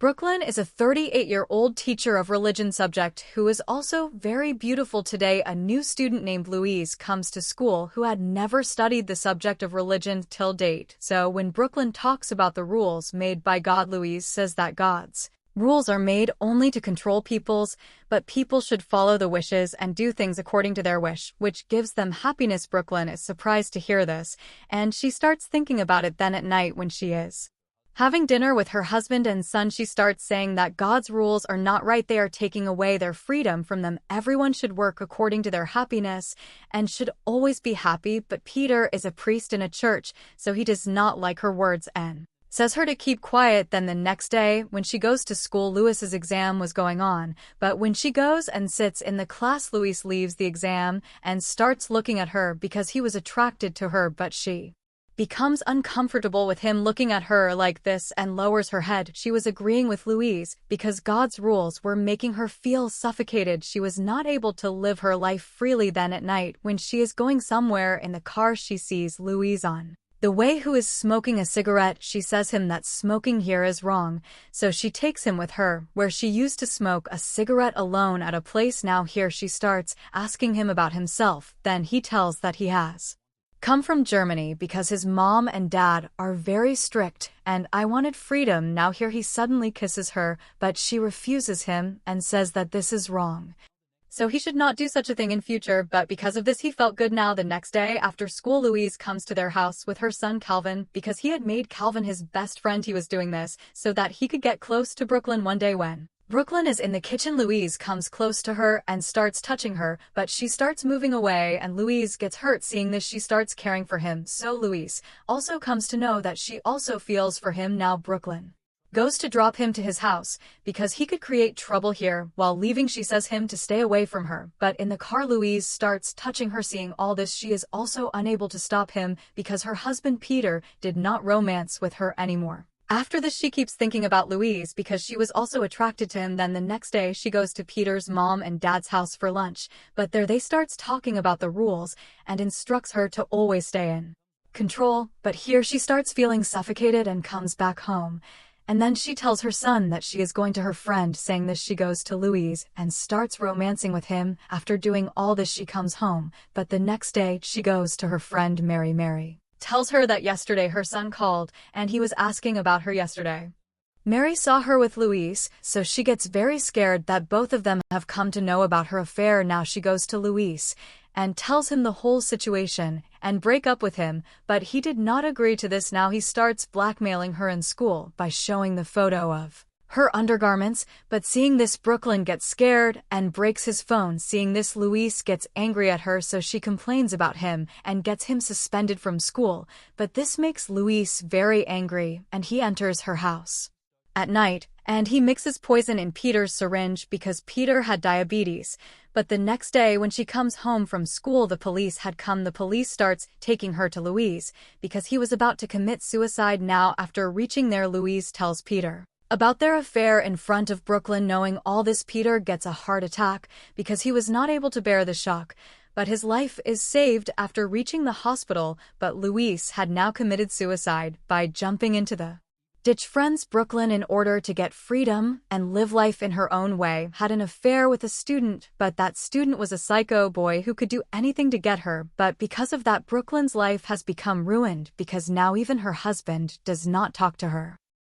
Brooklyn is a 38-year-old teacher of religion subject who is also very beautiful. Today, a new student named Louise comes to school who had never studied the subject of religion till date. So when Brooklyn talks about the rules made by God, Louise says that God's rules are made only to control people's, but people should follow the wishes and do things according to their wish, which gives them happiness. Brooklyn is surprised to hear this, and she starts thinking about it. Then at night when she is having dinner with her husband and son, she starts saying that God's rules are not right. They are taking away their freedom from them. Everyone should work according to their happiness and should always be happy. But Peter is a priest in a church, so he does not like her words and says her to keep quiet. Then the next day, when she goes to school, Louise's exam was going on, but when she goes and sits in the class, Louise leaves the exam and starts looking at her because he was attracted to her, but she becomes uncomfortable with him looking at her like this and lowers her head. She was agreeing with Louise because God's rules were making her feel suffocated. She was not able to live her life freely. Then at night, when she is going somewhere in the car, she sees Louise on the way who is smoking a cigarette. She says him that smoking here is wrong, so she takes him with her, where she used to smoke a cigarette alone at a place. Now here she starts asking him about himself. Then he tells that he has come from Germany because his mom and dad are very strict, and I wanted freedom. Now here he suddenly kisses her, but she refuses him and says that this is wrong, so he should not do such a thing in future. But because of this he felt good. Now the next day after school, Louise comes to their house with her son Calvin because he had made Calvin his best friend. He was doing this so that he could get close to Brooklyn. One day when Brooklyn is in the kitchen, Louise comes close to her and starts touching her, but she starts moving away and Louise gets hurt. Seeing this, she starts caring for him, so Louise also comes to know that she also feels for him. Now Brooklyn goes to drop him to his house because he could create trouble here. While leaving, she says him to stay away from her, but in the car Louise starts touching her. Seeing all this, she is also unable to stop him because her husband Peter did not romance with her anymore. After this, she keeps thinking about Louise because she was also attracted to him. Then the next day she goes to Peter's mom and dad's house for lunch, but there they starts talking about the rules and instructs her to always stay in control. But here she starts feeling suffocated and comes back home. And then she tells her son that she is going to her friend. Saying this, she goes to Louise and starts romancing with him. After doing all this, she comes home, but the next day she goes to her friend Mary. Mary tells her that yesterday her son called and he was asking about her yesterday. Mary saw her with Louise, so she gets very scared that both of them have come to know about her affair. Now she goes to Louise and tells him the whole situation and break up with him, but he did not agree to this. Now he starts blackmailing her in school by showing the photo of her undergarments, but seeing this, Brooklyn gets scared and breaks his phone. Seeing this, Louise gets angry at her, so she complains about him and gets him suspended from school, but this makes Louise very angry and he enters her house at night and he mixes poison in Peter's syringe because Peter had diabetes. But the next day when she comes home from school, the police had come. The police starts taking her to Louise because he was about to commit suicide. Now after reaching there, Louise tells Peter about their affair in front of Brooklyn. Knowing all this, Peter gets a heart attack because he was not able to bear the shock, but his life is saved after reaching the hospital. But Louise had now committed suicide by jumping into the ditch. Friends, Brooklyn, in order to get freedom and live life in her own way, had an affair with a student, but that student was a psycho boy who could do anything to get her. But because of that, Brooklyn's life has become ruined because now even her husband does not talk to her.